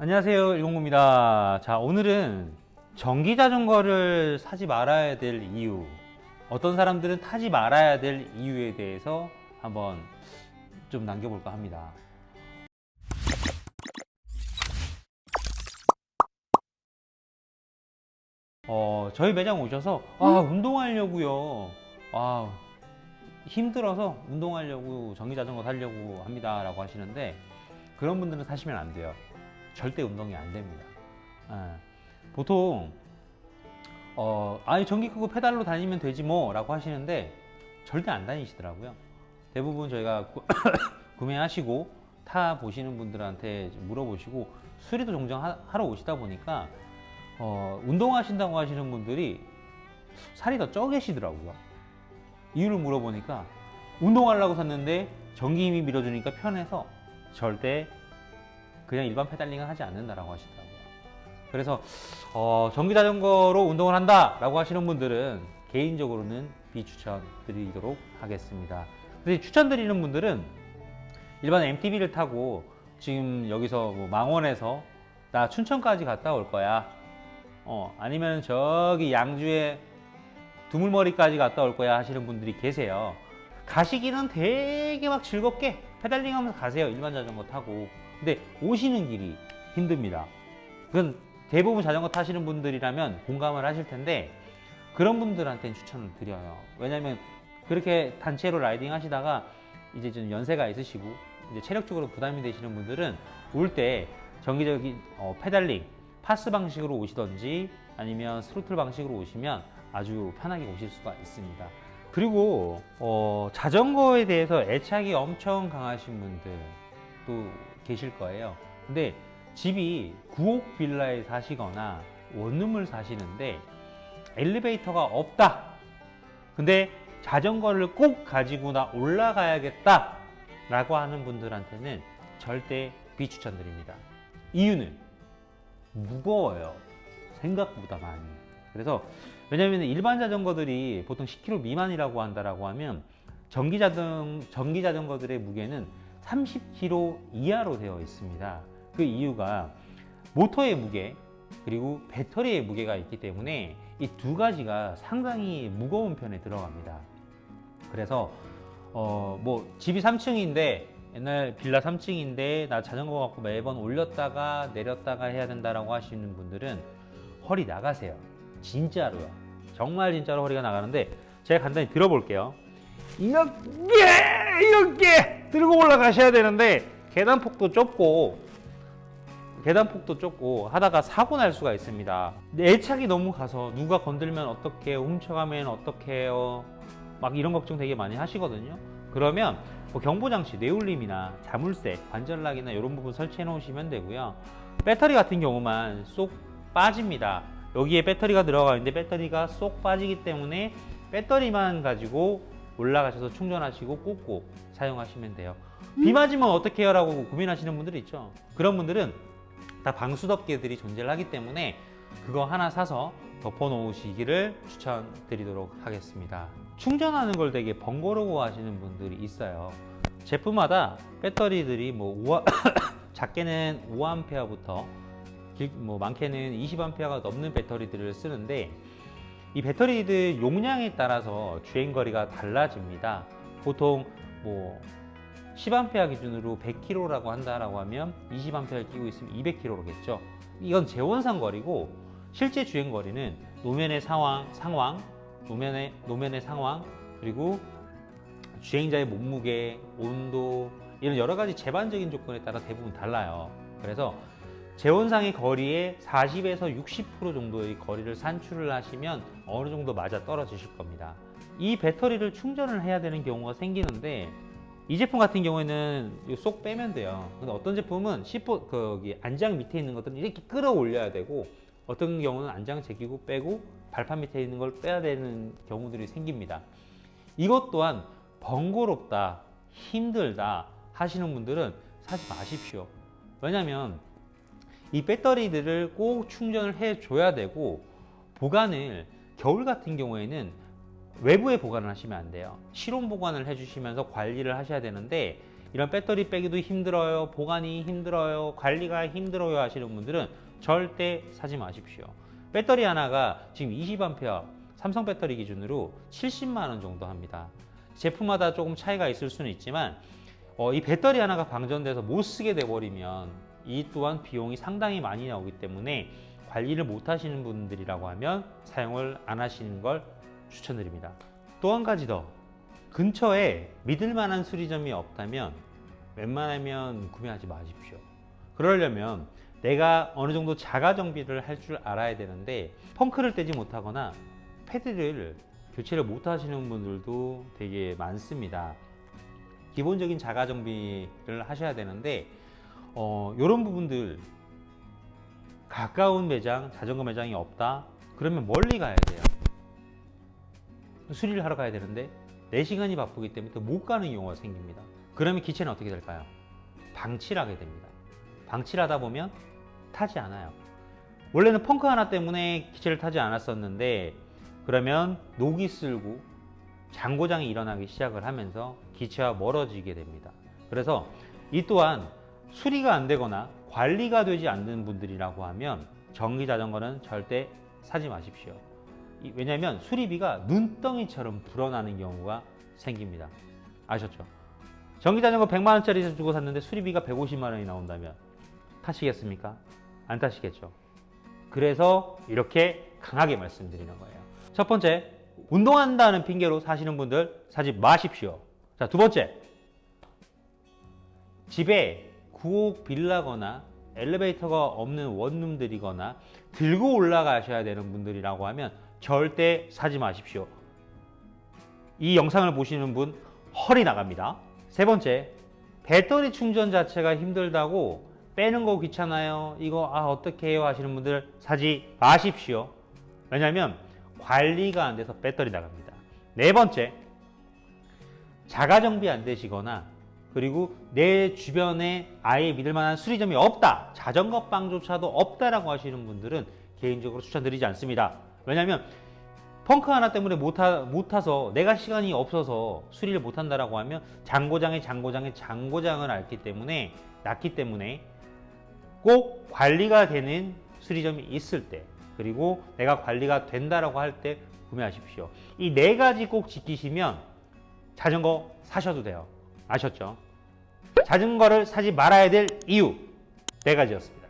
안녕하세요, 일공구입니다. 자, 오늘은 전기 자전거를 사지 말아야 될 이유, 어떤 사람들은 타지 말아야 될 이유에 대해서 한번 좀 남겨볼까 합니다. 저희 매장 오셔서 운동하려고요. 힘들어서 운동하려고 전기 자전거 사려고 합니다 라고 하시는데, 그런 분들은 사시면 안 돼요. 절대 운동이 안 됩니다. 보통 아니 전기 끄고 페달로 다니면 되지 뭐 라고 하시는데, 절대 안 다니시더라고요. 대부분 저희가 구매하시고 타 보시는 분들한테 물어보시고 수리도 종종 하러 오시다 보니까 운동하신다고 하시는 분들이 살이 더 쪄 계시더라고요. 이유를 물어보니까 운동하려고 샀는데 전기 힘이 밀어주니까 편해서 절대 그냥 일반 페달링을 하지 않는다라고 하시더라고요. 그래서 전기 자전거로 운동을 한다라고 하시는 분들은 개인적으로는 비추천 드리도록 하겠습니다. 근데 추천드리는 분들은 일반 MTB를 타고 지금 여기서 뭐 망원에서 나 춘천까지 갔다 올 거야, 아니면 저기 양주에 두물머리까지 갔다 올 거야 하시는 분들이 계세요. 가시기는 되게 막 즐겁게 페달링 하면서 가세요, 일반 자전거 타고. 근데 오시는 길이 힘듭니다. 그건 대부분 자전거 타시는 분들이라면 공감을 하실 텐데, 그런 분들한테는 추천을 드려요. 왜냐면 그렇게 단체로 라이딩 하시다가 이제 좀 연세가 있으시고 이제 체력적으로 부담이 되시는 분들은 올 때 정기적인 페달링 파스 방식으로 오시던지 아니면 스로틀 방식으로 오시면 아주 편하게 오실 수가 있습니다. 그리고 자전거에 대해서 애착이 엄청 강하신 분들도 계실 거예요. 근데 집이 구옥 빌라에 사시거나 원룸을 사시는데 엘리베이터가 없다, 근데 자전거를 꼭 가지고 나 올라가야겠다 라고 하는 분들한테는 절대 비추천드립니다. 이유는 무거워요, 생각보다 많이. 그래서 왜냐하면 일반 자전거들이 보통 10kg 미만이라고 한다라고 하면 전기 자전거들의 무게는 30kg 이하로 되어 있습니다. 그 이유가 모터의 무게 그리고 배터리의 무게가 있기 때문에 이 두 가지가 상당히 무거운 편에 들어갑니다. 그래서 뭐 집이 3층인데 옛날 빌라 3층인데 나 자전거 갖고 매번 올렸다가 내렸다가 해야 된다라고 하시는 분들은 허리 나가세요. 진짜로요. 정말 진짜로 허리가 나가는데, 제가 간단히 들어볼게요. 이렇게 들고 올라가셔야 되는데 계단폭도 좁고 하다가 사고 날 수가 있습니다. 애착이 너무 가서 누가 건들면 어떡해요, 훔쳐가면 어떡해요, 막 이런 걱정 되게 많이 하시거든요. 그러면 뭐 경보장치, 내울림이나 자물쇠, 관절락이나 이런 부분 설치해 놓으시면 되고요. 배터리 같은 경우만 쏙 빠집니다. 여기에 배터리가 들어가 있는데 배터리가 쏙 빠지기 때문에 배터리만 가지고 올라가셔서 충전하시고 꽂고 사용하시면 돼요. 비 맞으면 어떡해요 라고 고민하시는 분들이 있죠. 그런 분들은 다 방수덮개들이 존재를 하기 때문에 그거 하나 사서 덮어 놓으시기를 추천드리도록 하겠습니다. 충전하는 걸 되게 번거로워 하시는 분들이 있어요. 제품마다 배터리들이 작게는 5A부터 많게는 20A가 넘는 배터리들을 쓰는데, 이 배터리들 용량에 따라서 주행거리가 달라집니다. 보통 10A 기준으로 100km라고 한다라고 하면 20A를 끼고 있으면 200km겠죠. 이건 재원상 거리고, 실제 주행거리는 노면의 상황, 노면의 상황, 그리고 주행자의 몸무게, 온도, 이런 여러 가지 제반적인 조건에 따라 대부분 달라요. 그래서 재원상의 거리에 40에서 60% 정도의 거리를 산출을 하시면 어느 정도 맞아 떨어지실 겁니다. 이 배터리를 충전을 해야 되는 경우가 생기는데, 이 제품 같은 경우에는 쏙 빼면 돼요. 근데 어떤 제품은 안장 밑에 있는 것들은 이렇게 끌어올려야 되고, 어떤 경우는 안장 제끼고 빼고 발판 밑에 있는 걸 빼야 되는 경우들이 생깁니다. 이것 또한 번거롭다, 힘들다 하시는 분들은 사지 마십시오. 왜냐면 이 배터리들을 꼭 충전을 해 줘야 되고, 보관을 겨울 같은 경우에는 외부에 보관을 하시면 안 돼요. 실온 보관을 해주시면서 관리를 하셔야 되는데, 이런 배터리 빼기도 힘들어요, 보관이 힘들어요, 관리가 힘들어요 하시는 분들은 절대 사지 마십시오. 배터리 하나가 지금 20A 삼성 배터리 기준으로 70만 원 정도 합니다. 제품마다 조금 차이가 있을 수는 있지만 이 배터리 하나가 방전돼서 못 쓰게 돼버리면 이 또한 비용이 상당히 많이 나오기 때문에 관리를 못 하시는 분들이라고 하면 사용을 안 하시는 걸 추천드립니다. 또 한 가지 더, 근처에 믿을 만한 수리점이 없다면 웬만하면 구매하지 마십시오. 그러려면 내가 어느 정도 자가 정비를 할 줄 알아야 되는데 펑크를 떼지 못하거나 패드를 교체를 못 하시는 분들도 되게 많습니다. 기본적인 자가 정비를 하셔야 되는데 이런 부분들, 가까운 매장, 자전거 매장이 없다 그러면 멀리 가야 돼요. 수리를 하러 가야 되는데 내 시간이 바쁘기 때문에 못 가는 경우가 생깁니다. 그러면 기체는 어떻게 될까요? 방치를 하게 됩니다. 방치를 하다 보면 타지 않아요. 원래는 펑크 하나 때문에 기체를 타지 않았었는데 그러면 녹이 쓸고 장고장이 일어나기 시작을 하면서 기체와 멀어지게 됩니다. 그래서 이 또한 수리가 안 되거나 관리가 되지 않는 분들이라고 하면 전기 자전거는 절대 사지 마십시오. 왜냐하면 수리비가 눈덩이처럼 불어나는 경우가 생깁니다. 아셨죠? 전기 자전거 100만 원짜리 주고 샀는데 수리비가 150만 원이 나온다면 타시겠습니까? 안 타시겠죠? 그래서 이렇게 강하게 말씀드리는 거예요. 첫 번째, 운동한다는 핑계로 사시는 분들 사지 마십시오. 자, 두 번째, 집에 구옥 빌라거나 엘리베이터가 없는 원룸들이거나 들고 올라가셔야 되는 분들이라고 하면 절대 사지 마십시오. 이 영상을 보시는 분 허리 나갑니다. 세 번째, 배터리 충전 자체가 힘들다고 빼는 거 귀찮아요, 이거 어떻게 해요 하시는 분들 사지 마십시오. 왜냐하면 관리가 안 돼서 배터리 나갑니다. 네 번째, 자가 정비 안 되시거나 그리고 내 주변에 아예 믿을 만한 수리점이 없다, 자전거 빵조차도 없다라고 하시는 분들은 개인적으로 추천드리지 않습니다. 왜냐하면 펑크 하나 때문에 못 타서 내가 시간이 없어서 수리를 못 한다라고 하면 장고장을 놨기 때문에 꼭 관리가 되는 수리점이 있을 때, 그리고 내가 관리가 된다라고 할 때 구매하십시오. 이 네 가지 꼭 지키시면 자전거 사셔도 돼요. 아셨죠? 자전거를 사지 말아야 될 이유 네 가지였습니다.